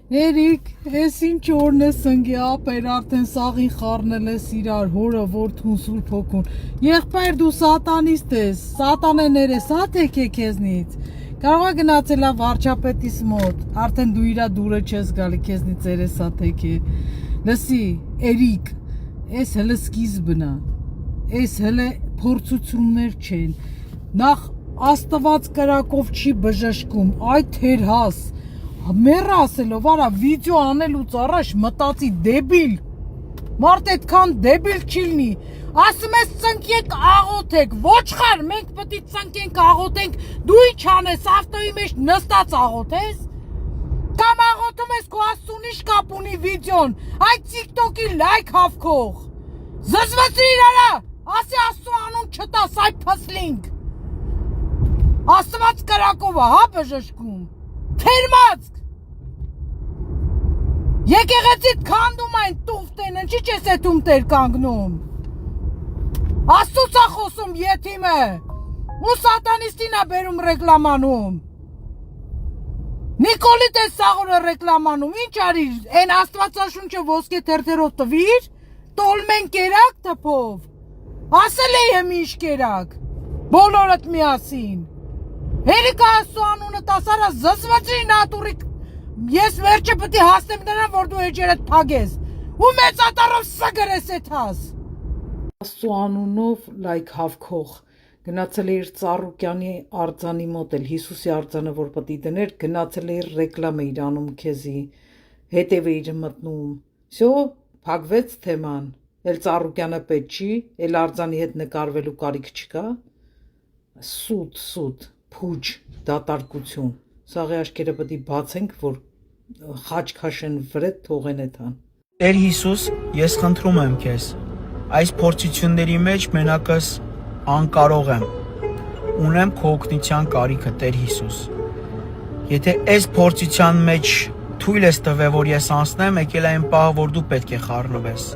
Երիկ, ես ինչ օրն ես ընգի ապեր արդեն սաղին խառնել ես իրար հորը որդուն Սուրբ Հոգուն եղբայր դու սատանիստ ես սատանեներ ես թե քեզնից կարող է գնացել է վարչապետիս մոտ արդեն դու իրա դուրը չես գալի քեզնից երեսա թե լսի Երիկ ես հələ սկիզբն է ես հələ փորձություններ չեն նախ Աստված կրակով չի բժշկում այդ թեր հաս Մերը ասելով, արա վիդեո անելուց առաջ մտածի դեբիլ, մարդ այդքան դեբիլ չի լինի, ասում ես ծնկենք աղոթեք, ոչխար, մենք պտի ծնկենք աղոթենք, դու ինչ անես, ավտոյի մեջ նստած աղոթես, կամ աղոթում ես քո Աստծուն ինչ կապ ունի վիդեոն, այդ TikTok-ի լայք հավքող, զզվծրի իրարա, ասի Աստծու անուն չտաս, այ փսլինք, Աստված կրակով է, հա բժշկում, թերմացք, Եկեղեցիդ քանդում այն տուֆտեն, ինչի՞ չես էթում տեր կանգնում։ Աստծուց է խոսում եթիմը, ու սատանիստին է բերում ռեկլամանում։ Նիկոլիտ է սաղորը ռեկլամանում, ինչ արիր, են աստվածաշունչը ոսկե թերթերով տվիր, տոլմեն կերակ տպով։ Ասել եմ ինչ կերակ, բոլորըդ միասին։ Հերիկա Աստծու անունը տասարա զզվծրի նատուրիկ Ես վերջը պտի հասնեմ նրան, որ դու էջերդ պագես, ու մեծատարով սգրես էդ հաս։ Աստծու անունով լայք հավքող, գնացել էիր Ծառուկյանի արձանի մոտ էլ, Հիսուսի արձանը, որ պտի դներ, գնացել էիր ռեկլամ էիր անում քեզի, հետև էիր մտնում, սյո, պագվեց թեման, էլ Ծառուկյանը պետ չի, էլ արձանի հետ նկարվելու կարիք չկա, սուտ, փուջ, դատարկություն, սաղի աշկերը պտի բացենք, որ խաչ քաշեն վրետ թողեն էթան։ Տեր Հիսուս, ես խնդրում եմ քեզ, այս փորձությունների մեջ մենակս անկարող եմ, ունեմ քո օգնության կարիքը, Տեր Հիսուս։ Եթե այս փորձության մեջ թույլ ես տվել, որ ես անցնեմ, եկել է այն պահը, որ դու պետք է խառնվես,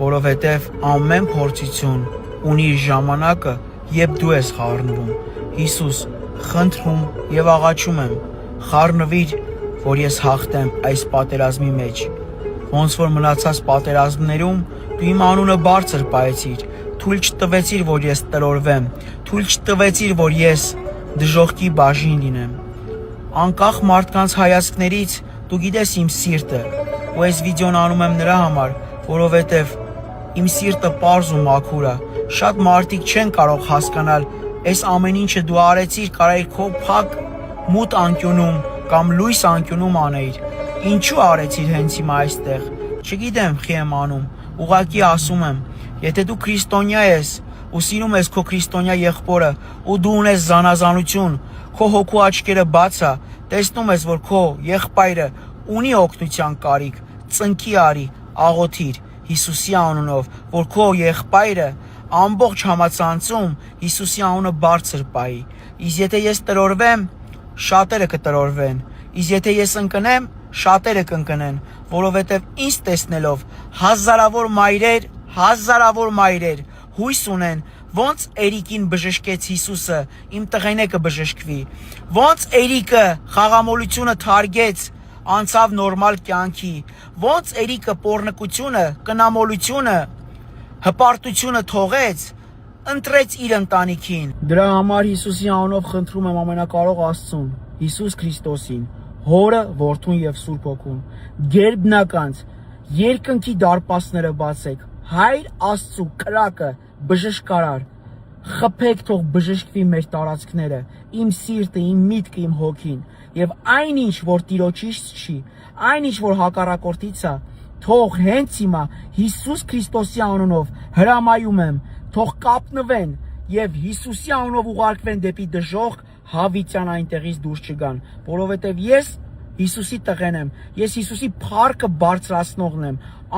որովհետև ամեն փորձություն ունի իր ժամանակը, երբ դու ես խառնվում։ Հիսուս, խնդրում եւ աղաչում եմ, խառնվիր, որ ես հաղթեմ այս պատերազմի մեջ։ Ոնց որ մնացած պատերազմներում դու իմ անունը բարձր պահեցիր, թույլ չտվեցիր, որ ես տրորվեմ, թույլ չտվեցիր, որ ես դժոխքի բաժին լինեմ։ Անկախ մարդկանց հայացքներից դու գիտես իմ սիրտը, ու այս վիդեոն անում եմ նրա համար, որովհետև իմ սիրտը պարզ ու մաքուր է։ Շատ մարդիկ չեն կարող հասկանալ Այս ամեն ինչը դու արեցիր, կարայիր քո փակ մութ անկյունում կամ լույս անկյունում անեիր։ Ինչու արեցիր հենց հիմա այստեղ։ Չգիտեմ, խի եմ անում։ Ուղղակի ասում եմ, եթե դու քրիստոնյա ես ու սիրում ես քո քրիստոնյա եղբորը ու դու ունես զանազանություն, քո հոգու աչքերը բաց է, տեսնում ես, որ քո եղբայրը ունի օգնության կարիք, ծնկի արի, աղոթիր Հիսուսի անունով, որ քո եղբայրը ամբողջ համացանցում Հիսուսի անունը բարձր պահի։ Իսկ եթե ես տրորվեմ, շատերը կտրորվեն։ Իսկ եթե ես ընկնեմ, շատերը կընկնեն, որովհետև ինձ տեսնելով հազարավոր մայրեր հույս ունեն, ոնց Երիկին բժշկեց Հիսուսը, իմ տղենեկը բժշկվի։ Ոնց Երիկը խաղամոլությունը թարգեց, անցավ նորմալ կյանքի։ Ոնց Երիկը պոռնկությունը, կնամոլությունը հպարտությունը թողեց, ընտրեց իր ընտանիքին։ Դրա համար Հիսուսի անունով խնդրում եմ ամենակարող Աստծուն, Հիսուս Քրիստոսին, Հորը, Որդուն եւ Սուրբ Հոգուն, գերբնականց, երկնքի դարպասները բացեք, Հայր Աստծու կրակը, բժշկարար, խփեք թող բժշկվի մեր տարածքները, իմ սիրտը, իմ միտքը, իմ հոգին, եւ այնինչ, որ Տիրոջից չի, այնինչ, որ հակառակորդից է, թող հենց հիմա Հիսուս Քրիստոսի անունով հրամայում եմ, թող կապնվեն եւ Հիսուսի անունով ուղարկվեն դեպի դժոխք, հավիտյան այնտեղից դուրս չգան, որովհետեւ ես Հիսուսի տղեն եմ, ես Հիսուսի փառքը բարձրացնողն եմ,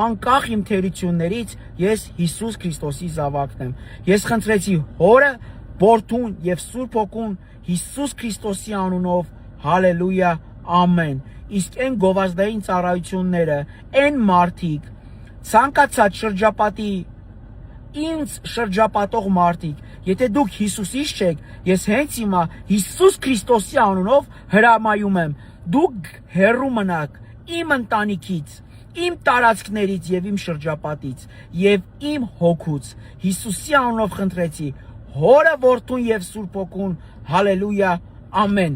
անկախ իմ թերություններից ես Հիսուս Քրիստոսի զավակն եմ։ Ես խնդրեցի Հորը, Որդուն եւ Սուրբ Հոգուն Հիսուս Քրիստոսի անունով, հալելույա, ամեն։ Իսկ այն գովազդային ծառայությունները, այն մարդիկ, ցանկացած շրջապատի ինձ շրջապատող մարդիկ, եթե դուք Հիսուսից չեք, ես հենց հիմա Հիսուս Քրիստոսի անունով հրամայում եմ, դուք հեռու մնաք իմ ընտանիքից, իմ տարածքներից եւ իմ շրջապատից եւ իմ հոգուց Հիսուսի անունով խնդրեցի, Հորը, Որդուն եւ Սուրբ Հոգուն, հալելույա, ամեն։